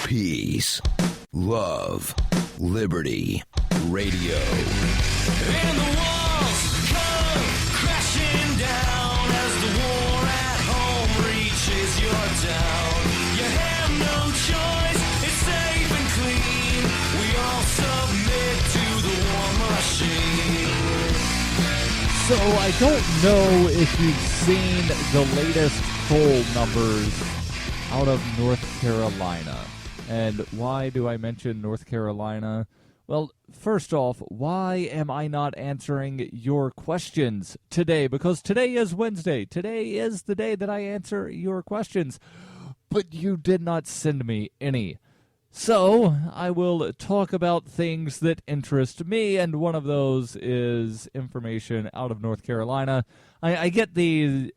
Peace, love, liberty, radio. And the walls come crashing down as the war at home reaches your town. You have no choice, it's safe and clean. We all submit to the war machine. So I don't know if you've seen the latest poll numbers out of North Carolina. And why do I mention North Carolina? Well, first off, why am I not answering your questions today? Because today is Wednesday. Today is the day that I answer your questions. But you did not send me any. So I will talk about things that interest me, and one of those is information out of North Carolina. I get the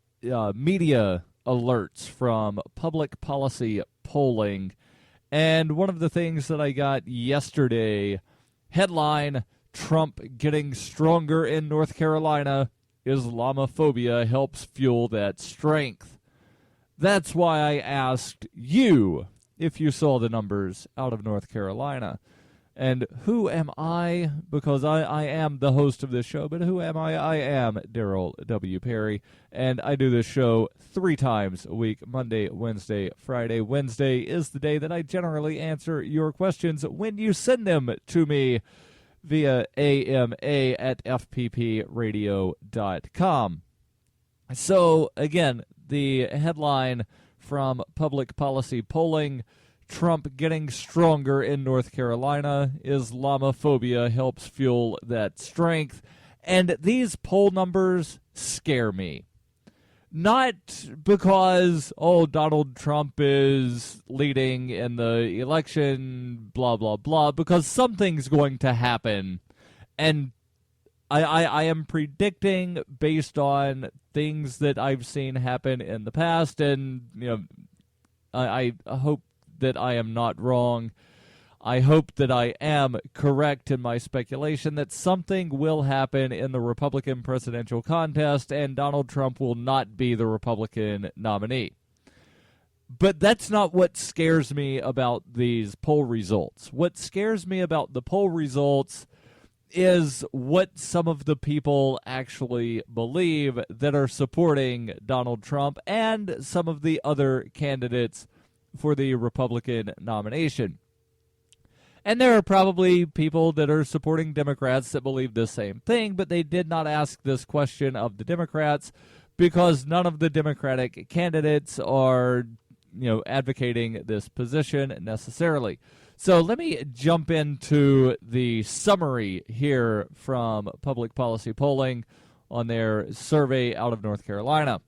media alerts from public policy polling, and one of the things that I got yesterday, headline, Trump getting stronger in North Carolina, Islamophobia helps fuel that strength. That's why I asked you if you saw the numbers out of North Carolina. And who am I? Because I am the host of this show, but who am I? I am Darryl W. Perry, and I do this show 3 times a week, Monday, Wednesday, Friday. Wednesday is the day that I generally answer your questions when you send them to me via ama@fppradio.com. So, again, the headline from public policy polling, Trump getting stronger in North Carolina, Islamophobia helps fuel that strength. And these poll numbers scare me. Not because, Donald Trump is leading in the election, blah, blah, blah, because something's going to happen. And I am predicting based on things that I've seen happen in the past, and, I hope that I am not wrong. I hope that I am correct in my speculation that something will happen in the Republican presidential contest and Donald Trump will not be the Republican nominee. But that's not what scares me about these poll results. What scares me about the poll results is what some of the people actually believe that are supporting Donald Trump and some of the other candidates for the Republican nomination. And there are probably people that are supporting Democrats that believe the same thing, but they did not ask this question of the Democrats because none of the Democratic candidates are, advocating this position necessarily. So let me jump into the summary here from Public Policy Polling on their survey out of North Carolina.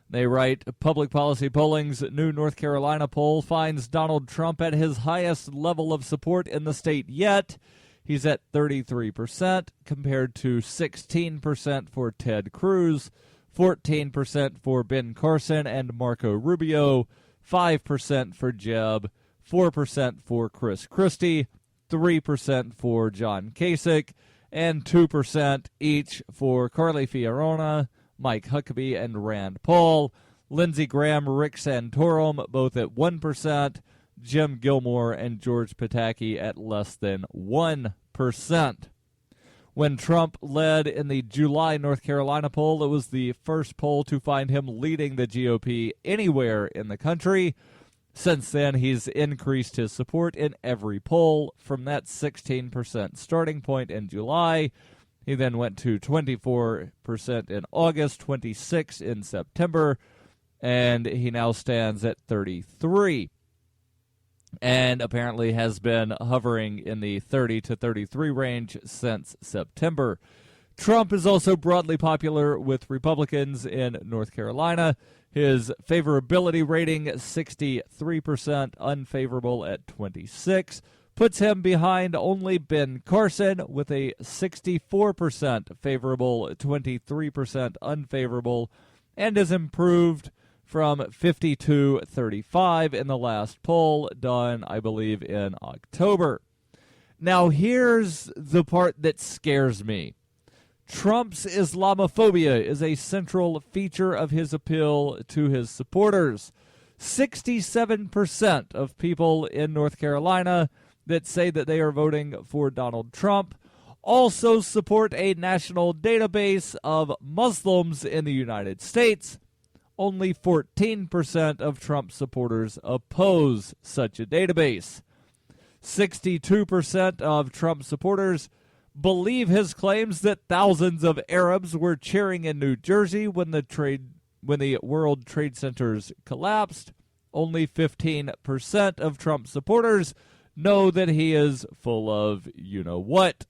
They write, Public Policy Polling's new North Carolina poll finds Donald Trump at his highest level of support in the state yet. He's at 33% compared to 16% for Ted Cruz, 14% for Ben Carson and Marco Rubio, 5% for Jeb, 4% for Chris Christie, 3% for John Kasich, and 2% each for Carly Fiorina, Mike Huckabee, and Rand Paul. Lindsey Graham, Rick Santorum, both at 1%. Jim Gilmore and George Pataki at less than 1%. When Trump led in the July North Carolina poll, it was the first poll to find him leading the GOP anywhere in the country. Since then, he's increased his support in every poll from that 16% starting point in July. He then went to 24% in August, 26% in September, and he now stands at 33%. And apparently has been hovering in the 30 to 33 range since September. Trump is also broadly popular with Republicans in North Carolina. His favorability rating, 63%, unfavorable at 26%. Puts him behind only Ben Carson with a 64% favorable, 23% unfavorable, and is improved from 52-35 in the last poll done, I believe, in October. Now, here's the part that scares me. Trump's Islamophobia is a central feature of his appeal to his supporters. 67% of people in North Carolina that say that they are voting for Donald Trump also support a national database of Muslims in the United States. Only 14% of Trump supporters oppose such a database. 62% of Trump supporters believe his claims that thousands of Arabs were cheering in New Jersey when the World Trade Centers collapsed. Only 15% of Trump supporters know that he is full of you-know-what.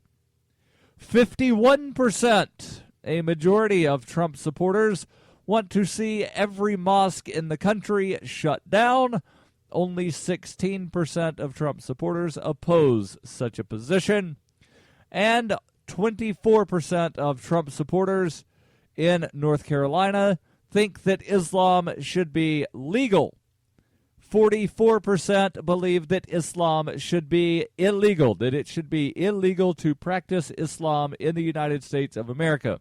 51%, a majority of Trump supporters, want to see every mosque in the country shut down. Only 16% of Trump supporters oppose such a position. And 24% of Trump supporters in North Carolina think that Islam should be legal. 44% believe that Islam should be illegal, that it should be illegal to practice Islam in the United States of America.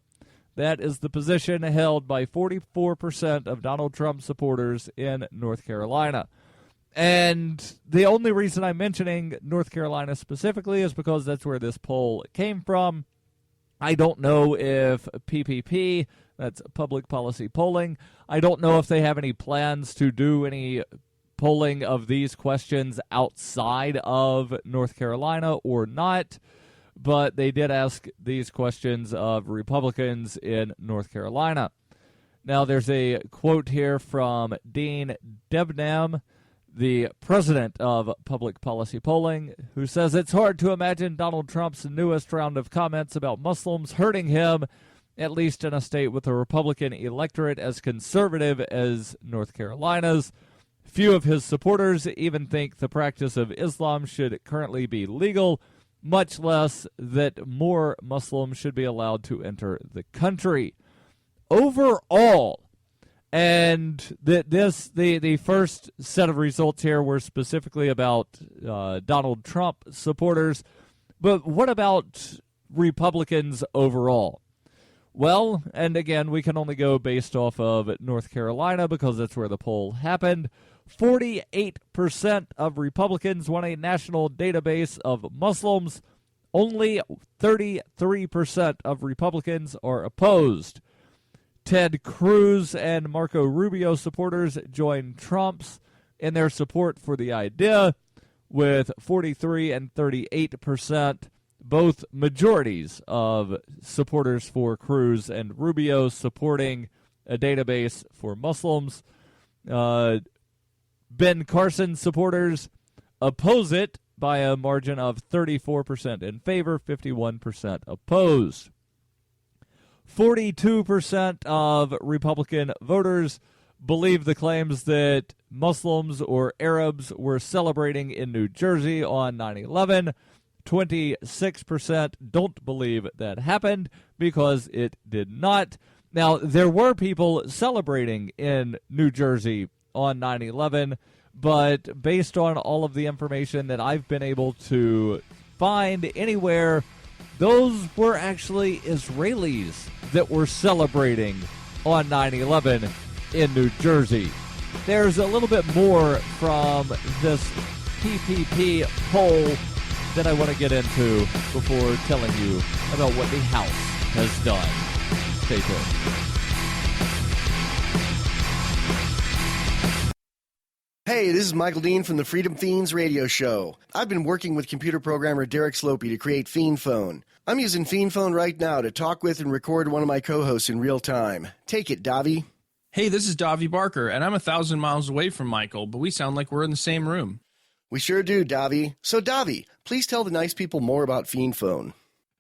That is the position held by 44% of Donald Trump supporters in North Carolina. And the only reason I'm mentioning North Carolina specifically is because that's where this poll came from. I don't know if PPP, that's public policy polling, I don't know if they have any plans to do any polling of these questions outside of North Carolina or not, but they did ask these questions of Republicans in North Carolina. Now, there's a quote here from Dean Debnam, the president of Public Policy Polling, who says it's hard to imagine Donald Trump's newest round of comments about Muslims hurting him, at least in a state with a Republican electorate as conservative as North Carolina's. Few of his supporters even think the practice of Islam should currently be legal, much less that more Muslims should be allowed to enter the country. Overall, and the first set of results here were specifically about Donald Trump supporters, but what about Republicans overall? Well, and again, we can only go based off of North Carolina because that's where the poll happened. 48% of Republicans want a national database of Muslims. Only 33% of Republicans are opposed. Ted Cruz and Marco Rubio supporters joined Trump's in their support for the idea, with 43 and 38%, both majorities of supporters for Cruz and Rubio supporting a database for Muslims. Ben Carson supporters oppose it by a margin of 34% in favor, 51% opposed. 42% of Republican voters believe the claims that Muslims or Arabs were celebrating in New Jersey on 9/11. 26% don't believe that happened because it did not. Now, there were people celebrating in New Jersey on 9/11, but based on all of the information that I've been able to find anywhere, those were actually Israelis that were celebrating on 9/11 in New Jersey. There's a little bit more from this PPP poll that I want to get into before telling you about what the House has done. Stay tuned. Hey, this is Michael Dean from the Freedom Fiends radio show. I've been working with computer programmer Derek Slopey to create Fiend Phone. I'm using Fiend Phone right now to talk with and record one of my co-hosts in real time. Take it, Davi. Hey, this is Davi Barker, and I'm 1,000 miles away from Michael, but we sound like we're in the same room. We sure do, Davi. So, Davi, please tell the nice people more about Fiend Phone.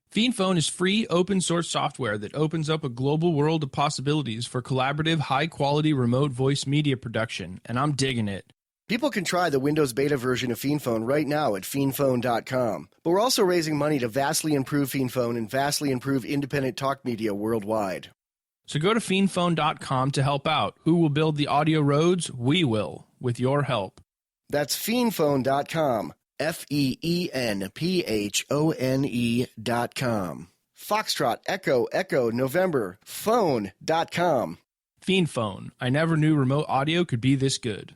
Fiend Phone is free, open-source software that opens up a global world of possibilities for collaborative, high-quality remote voice media production, and I'm digging it. People can try the Windows beta version of Fiend Phone right now at fiendphone.com. But we're also raising money to vastly improve Fiend Phone and vastly improve independent talk media worldwide. So go to fiendphone.com to help out. Who will build the audio roads? We will, with your help. That's fiendphone.com. FEENPHONE.com. Foxtrot, Echo, November, phone.com. Fiend Phone. I never knew remote audio could be this good.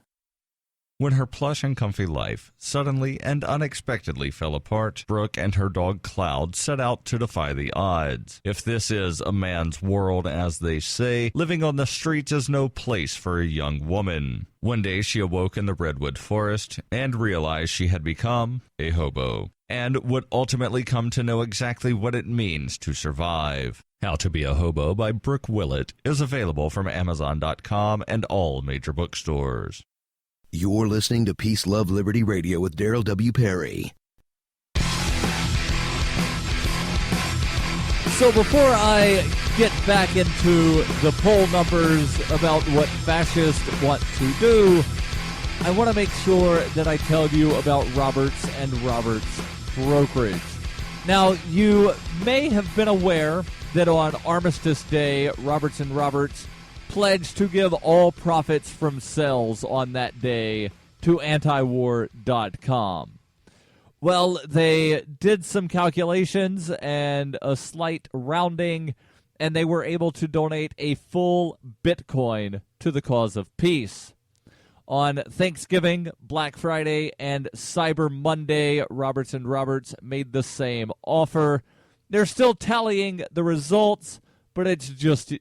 When her plush and comfy life suddenly and unexpectedly fell apart, Brooke and her dog Cloud set out to defy the odds. If this is a man's world, as they say, living on the streets is no place for a young woman. One day she awoke in the redwood forest and realized she had become a hobo, and would ultimately come to know exactly what it means to survive. How to Be a Hobo by Brooke Willett is available from Amazon.com and all major bookstores. You're listening to Peace, Love, Liberty Radio with Darryl W. Perry. So before I get back into the poll numbers about what fascists want to do, I want to make sure that I tell you about Roberts and Roberts Brokerage. Now, you may have been aware that on Armistice Day, Roberts and Roberts pledged to give all profits from sales on that day to antiwar.com. Well, they did some calculations and a slight rounding, and they were able to donate a full Bitcoin to the cause of peace. On Thanksgiving, Black Friday, and Cyber Monday, Roberts and Roberts made the same offer. They're still tallying the results, but it's just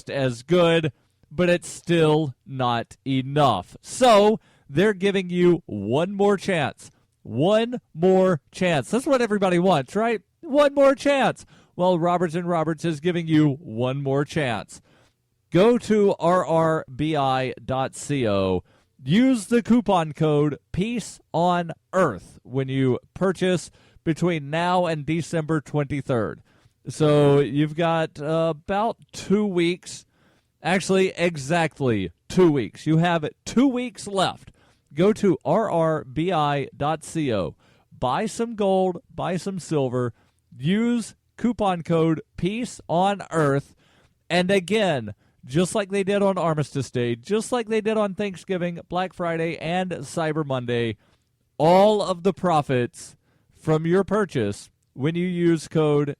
as good, but it's still not enough. So they're giving you one more chance. One more chance. That's what everybody wants, right? One more chance. Well, Roberts and Roberts is giving you one more chance. Go to rrbi.co. Use the coupon code Peace on Earth when you purchase between now and December 23rd. So you've got about 2 weeks. Actually, exactly 2 weeks. You have 2 weeks left. Go to rrbi.co. Buy some gold, buy some silver. Use coupon code Peace on Earth. And again, just like they did on Armistice Day, just like they did on Thanksgiving, Black Friday, and Cyber Monday, all of the profits from your purchase when you use code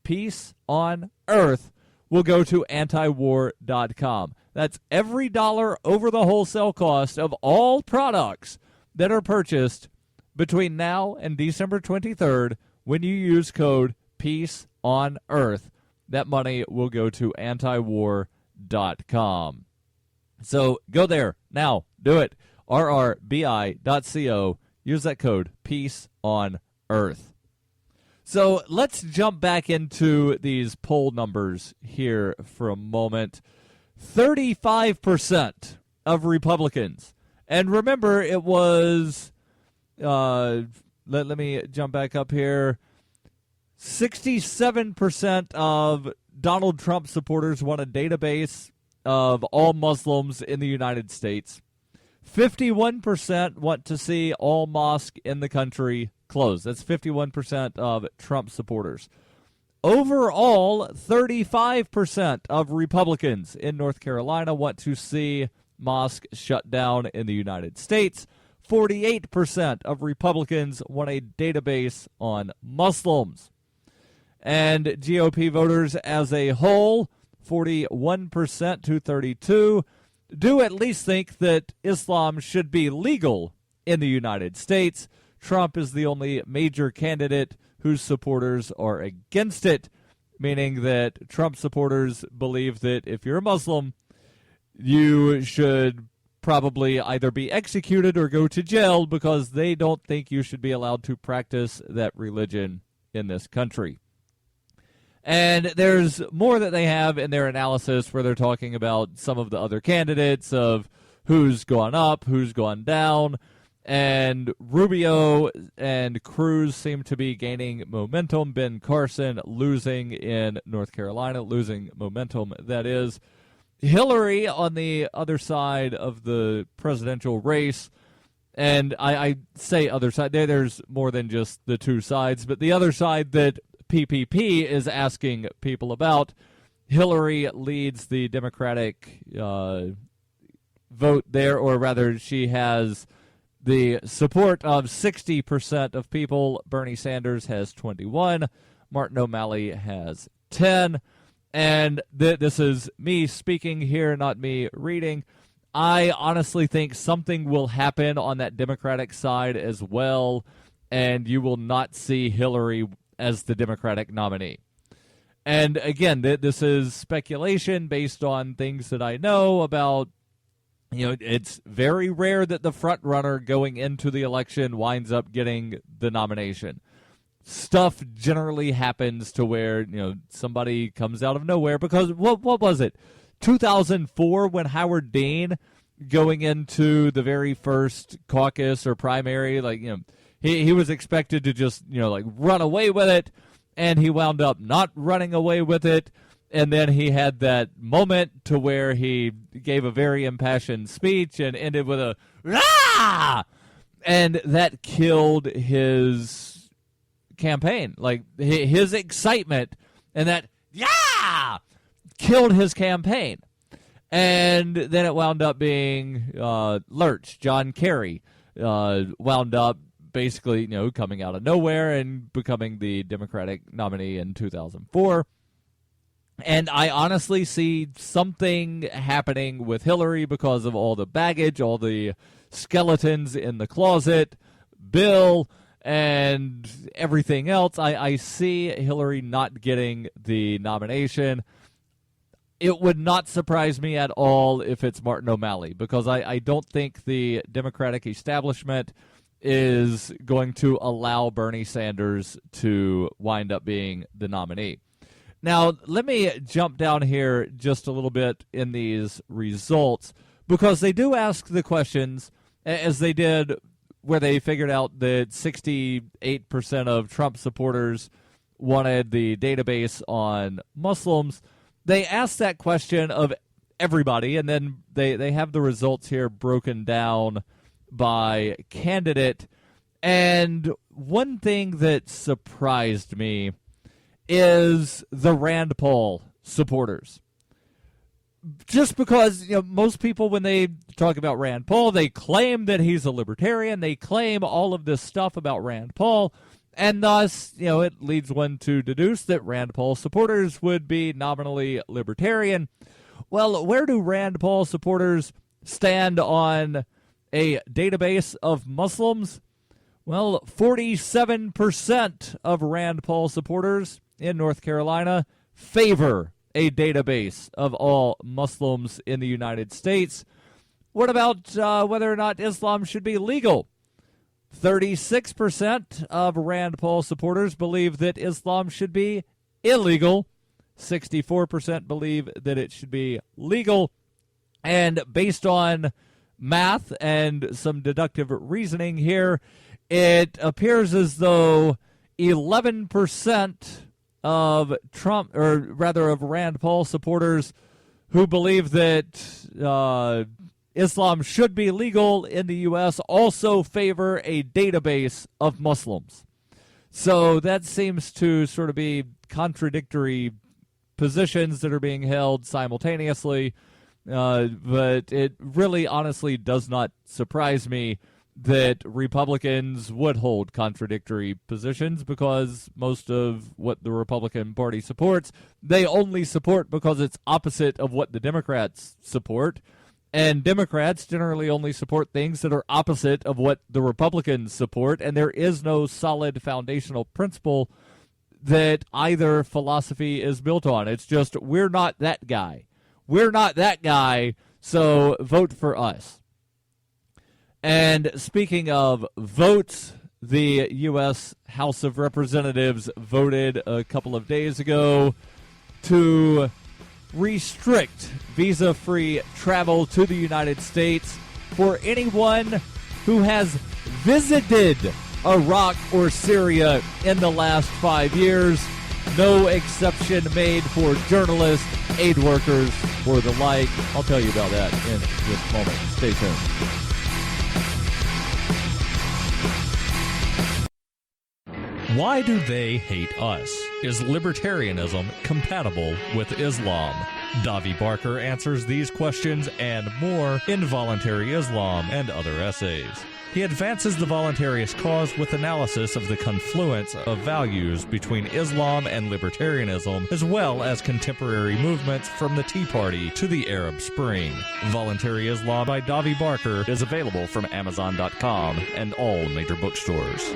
Peace on Earth will go to antiwar.com. That's every dollar over the wholesale cost of all products that are purchased between now and December 23rd when you use code Peace on Earth. That money will go to antiwar.com. So go there now. Do it. rrbi.co. Use that code Peace on Earth. So let's jump back into these poll numbers here for a moment. 35% of Republicans, and remember it was, let me jump back up here, 67% of Donald Trump supporters want a database of all Muslims in the United States. 51% want to see all mosques in the country closed. That's 51% of Trump supporters. Overall, 35% of Republicans in North Carolina want to see mosques shut down in the United States. 48% of Republicans want a database on Muslims. And GOP voters as a whole, 41% to 32%, do at least think that Islam should be legal in the United States. Trump is the only major candidate whose supporters are against it, meaning that Trump supporters believe that if you're a Muslim, you should probably either be executed or go to jail because they don't think you should be allowed to practice that religion in this country. And there's more that they have in their analysis where they're talking about some of the other candidates of who's gone up, who's gone down. And Rubio and Cruz seem to be gaining momentum. Ben Carson losing in North Carolina, losing momentum, that is. Hillary on the other side of the presidential race, and I say other side, there's more than just the two sides, but the other side that PPP is asking people about, Hillary leads the Democratic vote there, or rather she has the support of 60% of people. Bernie Sanders has 21. Martin O'Malley has 10. And this is me speaking here, not me reading. I honestly think something will happen on that Democratic side as well, and you will not see Hillary as the Democratic nominee. And again, this is speculation based on things that I know about. It's very rare that the front runner going into the election winds up getting the nomination. Stuff generally happens to where, somebody comes out of nowhere, because what was it? 2004 when Howard Dean, going into the very first caucus or primary, he was expected to just, run away with it, and he wound up not running away with it. And then he had that moment to where he gave a very impassioned speech and ended with a "ah!" And that killed his campaign. Like, his excitement and that "yeah!" killed his campaign. And then it wound up being Lurch, John Kerry, wound up basically, coming out of nowhere and becoming the Democratic nominee in 2004. And I honestly see something happening with Hillary because of all the baggage, all the skeletons in the closet, Bill, and everything else. I see Hillary not getting the nomination. It would not surprise me at all if it's Martin O'Malley, because I don't think the Democratic establishment is going to allow Bernie Sanders to wind up being the nominee. Now, let me jump down here just a little bit in these results, because they do ask the questions, as they did where they figured out that 68% of Trump supporters wanted the database on Muslims. They asked that question of everybody, and then they have the results here broken down by candidate. And one thing that surprised me is the Rand Paul supporters. Just because, most people, when they talk about Rand Paul, they claim that he's a libertarian. They claim all of this stuff about Rand Paul. And thus, it leads one to deduce that Rand Paul supporters would be nominally libertarian. Well, where do Rand Paul supporters stand on a database of Muslims? Well, 47% of Rand Paul supporters in North Carolina favor a database of all Muslims in the United States. What about whether or not Islam should be legal? 36% of Rand Paul supporters believe that Islam should be illegal. 64% believe that it should be legal. And based on math and some deductive reasoning here, it appears as though 11% of of Rand Paul supporters who believe that Islam should be legal in the U.S. also favor a database of Muslims. So that seems to sort of be contradictory positions that are being held simultaneously. But it really honestly does not surprise me that Republicans would hold contradictory positions, because most of what the Republican Party supports, they only support because it's opposite of what the Democrats support. And Democrats generally only support things that are opposite of what the Republicans support, and there is no solid foundational principle that either philosophy is built on. It's just, we're not that guy. We're not that guy, so vote for us. And speaking of votes, the U.S. House of Representatives voted a couple of days ago to restrict visa-free travel to the United States for anyone who has visited Iraq or Syria in the last 5 years. No exception made for journalists, aid workers, or the like. I'll tell you about that in just a moment. Stay tuned. Why do they hate us? Is libertarianism compatible with Islam? Davi Barker answers these questions and more in Voluntary Islam and Other Essays. He advances the voluntarist cause with analysis of the confluence of values between Islam and libertarianism, as well as contemporary movements from the Tea Party to the Arab Spring. Voluntary Islam by Davi Barker is available from Amazon.com and all major bookstores.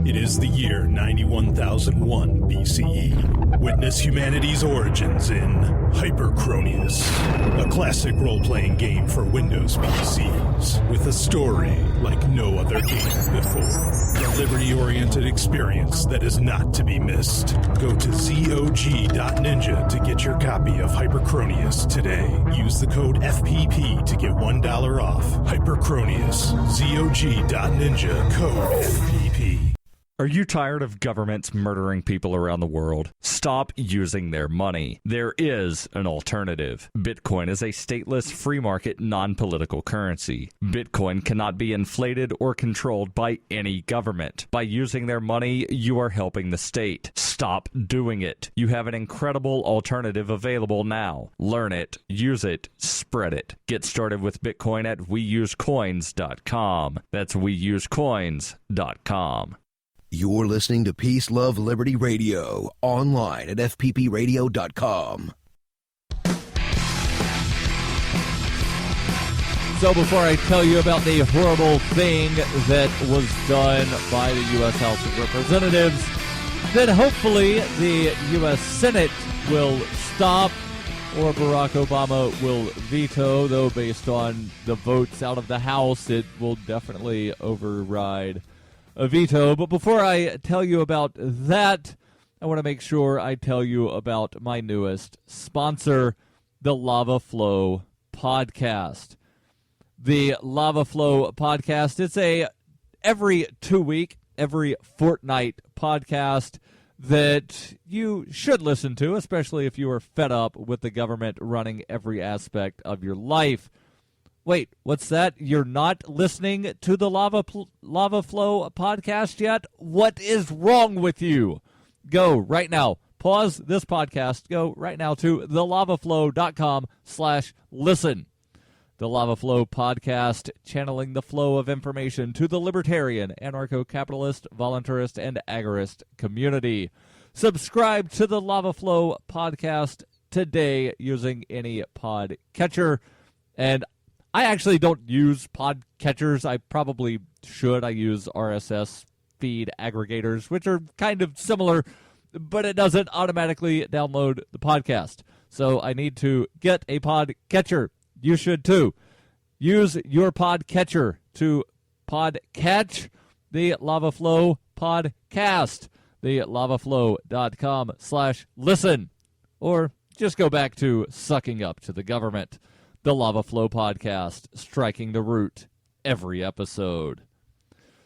It is the year 91,001 BCE. Witness humanity's origins in Hyperchronius, a classic role-playing game for Windows PCs with a story like no other game before. A liberty-oriented experience that is not to be missed. Go to zog.ninja to get your copy of Hyperchronius today. Use the code FPP to get $1 off. Hyperchronius, zog.ninja, code FPP. Are you tired of governments murdering people around the world? Stop using their money. There is an alternative. Bitcoin is a stateless, free market, non-political currency. Bitcoin cannot be inflated or controlled by any government. By using their money, you are helping the state. Stop doing it. You have an incredible alternative available now. Learn it, use it, spread it. Get started with Bitcoin at weusecoins.com. That's weusecoins.com. You're listening to Peace, Love, Liberty Radio, online at fppradio.com. So before I tell you about the horrible thing that was done by the U.S. House of Representatives, then hopefully the U.S. Senate will stop or Barack Obama will veto, though based on the votes out of the House, it will definitely override a veto. But before I tell you about that, I want to make sure I tell you about my newest sponsor, the Lava Flow Podcast. The Lava Flow Podcast, it's a every 2 week, every fortnight podcast that you should listen to, especially if you are fed up with the government running every aspect of your life. Wait, what's that? You're not listening to the Lava Flow podcast yet? What is wrong with you? Go right now. Pause this podcast. Go right now to thelavaflow.com/listen. The Lava Flow podcast, channeling the flow of information to the libertarian, anarcho-capitalist, voluntarist, and agorist community. Subscribe to the Lava Flow podcast today using any podcatcher. And I actually don't use podcatchers. I probably should. I use RSS feed aggregators, which are kind of similar, but it doesn't automatically download the podcast. So I need to get a podcatcher. You should too. Use your podcatcher to podcatch the Lava Flow podcast. The lavaflow.com/listen. Or just go back to sucking up to the government. The Lava Flow podcast, striking the root every episode.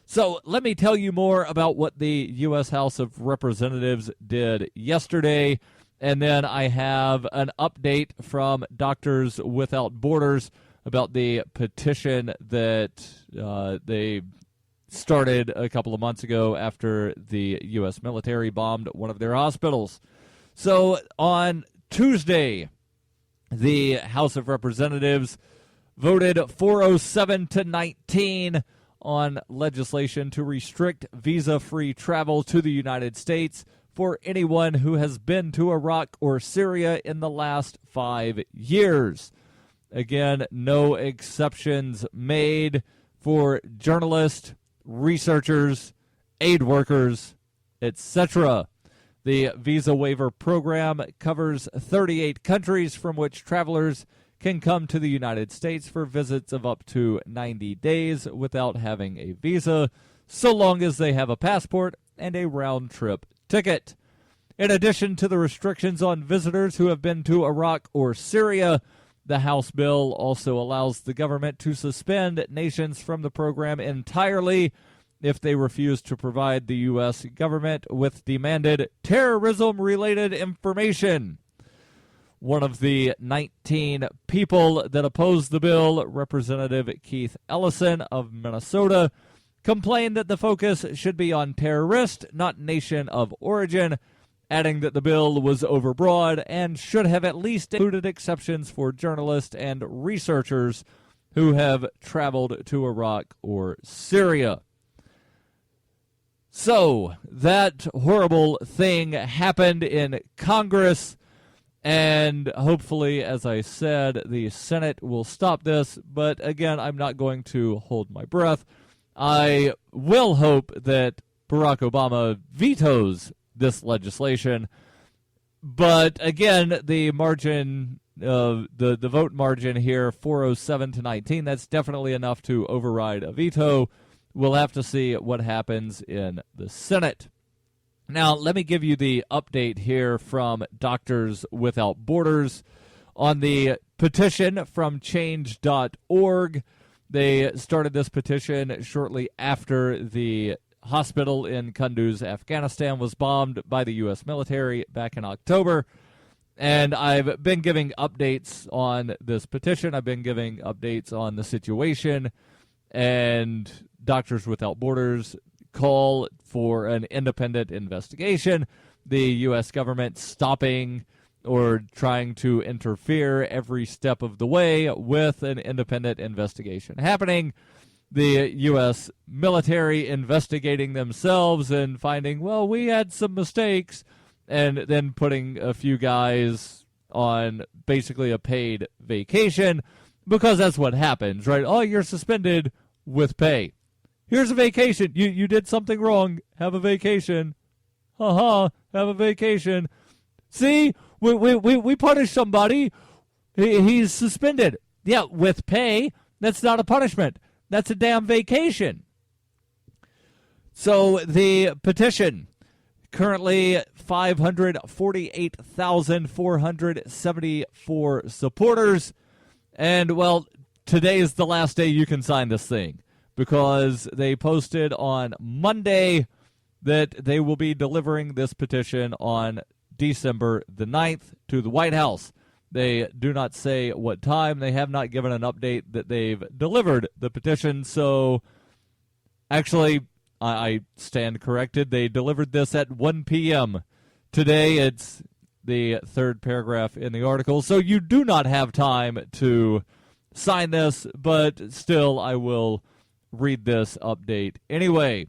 So let me tell you more about what the U.S. House of Representatives did yesterday, and then I have an update from Doctors Without Borders about the petition that they started a couple of months ago after the U.S. military bombed one of their hospitals. So on Tuesday, the House of Representatives voted 407-19 on legislation to restrict visa-free travel to the United States for anyone who has been to Iraq or Syria in the last 5 years. Again, no exceptions made for journalists, researchers, aid workers, etc. The visa waiver program covers 38 countries from which travelers can come to the United States for visits of up to 90 days without having a visa, so long as they have a passport and a round-trip ticket. In addition to the restrictions on visitors who have been to Iraq or Syria, the House bill also allows the government to suspend nations from the program entirely if they refuse to provide the U.S. government with demanded terrorism-related information. One of the 19 people that opposed the bill, Representative Keith Ellison of Minnesota, complained that the focus should be on terrorist, not nation of origin, adding that the bill was overbroad and should have at least included exceptions for journalists and researchers who have traveled to Iraq or Syria. So, that horrible thing happened in Congress, and hopefully, as I said, the Senate will stop this, but again, I'm not going to hold my breath. I will hope that Barack Obama vetoes this legislation, but again, the margin, the vote margin here, 407 to 19, that's definitely enough to override a veto. We'll have to see what happens in the Senate. Now, let me give you the update here from Doctors Without Borders on the petition from change.org. They started this petition shortly after the hospital in Kunduz, Afghanistan, was bombed by the U.S. military back in October. And I've been giving updates on this petition. I've been giving updates on the situation. And Doctors Without Borders call for an independent investigation. The U.S. government stopping or trying to interfere every step of the way with an independent investigation happening. The U.S. military investigating themselves and finding, well, we had some mistakes, and then putting a few guys on basically a paid vacation, because that's what happens, right? Oh, you're suspended with pay. Here's a vacation. You did something wrong. Have a vacation. Have a vacation. See, we punish somebody. He's suspended. Yeah, with pay. That's not a punishment. That's a damn vacation. So the petition, currently 548,474 supporters. And, well, today is the last day you can sign this thing, because they posted on Monday that they will be delivering this petition on December the 9th to the White House. They do not say what time. They have not given an update that they've delivered the petition. So, actually, I stand corrected. They delivered this at 1 p.m. Today. It's the third paragraph in the article. So you do not have time to sign this, but still I will read this update anyway.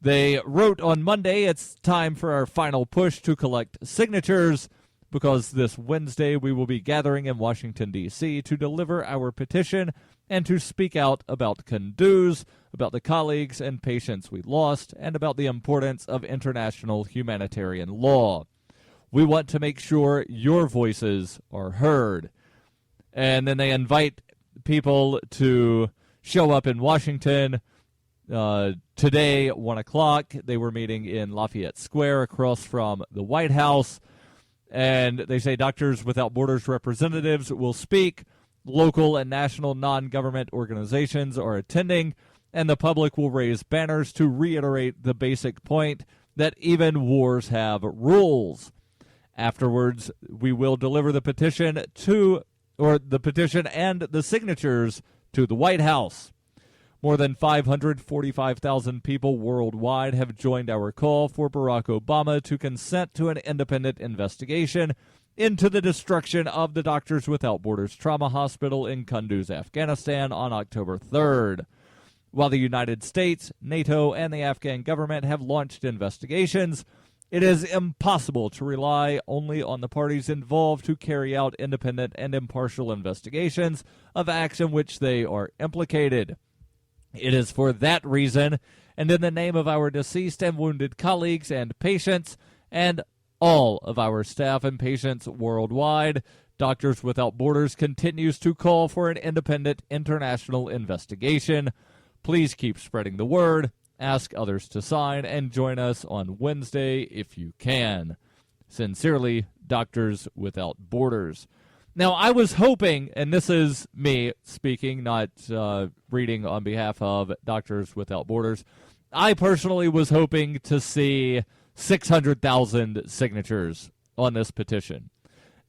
They wrote on Monday, it's time for our final push to collect signatures, because this Wednesday we will be gathering in Washington, D.C. to deliver our petition and to speak out about Kunduz, about the colleagues and patients we lost, and about the importance of international humanitarian law. We want to make sure your voices are heard. And then they invite people to show up in Washington today at 1 o'clock. They were meeting in Lafayette Square across from the White House. And they say Doctors Without Borders representatives will speak. Local and national non-government organizations are attending, and the public will raise banners to reiterate the basic point that even wars have rules. Afterwards, we will deliver the petition and the signatures to the White House. More than 545,000 people worldwide have joined our call for Barack Obama to consent to an independent investigation into the destruction of the Doctors Without Borders trauma hospital in Kunduz, Afghanistan on October 3rd. While the United States, NATO, and the Afghan government have launched investigations, it is impossible to rely only on the parties involved to carry out independent and impartial investigations of acts in which they are implicated. It is for that reason, and in the name of our deceased and wounded colleagues and patients, and all of our staff and patients worldwide, Doctors Without Borders continues to call for an independent international investigation. Please keep spreading the word, ask others to sign, and join us on Wednesday if you can. Sincerely, Doctors Without Borders. Now, I was hoping, and this is me speaking, not reading on behalf of Doctors Without Borders, I personally was hoping to see 600,000 signatures on this petition.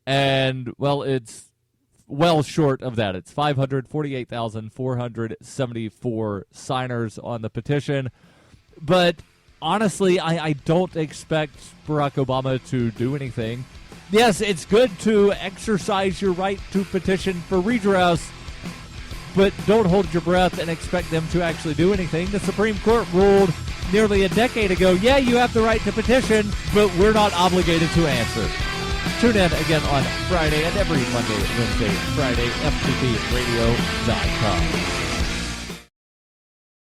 And, well, it's well short of that. It's 548,474 signers on the petition. But honestly, I don't expect Barack Obama to do anything. Yes, it's good to exercise your right to petition for redress, but don't hold your breath and expect them to actually do anything. The Supreme Court ruled nearly a decade ago, yeah, you have the right to petition, but we're not obligated to answer. Tune in again on Friday and every Monday, Wednesday, Friday, FPPRadio.com.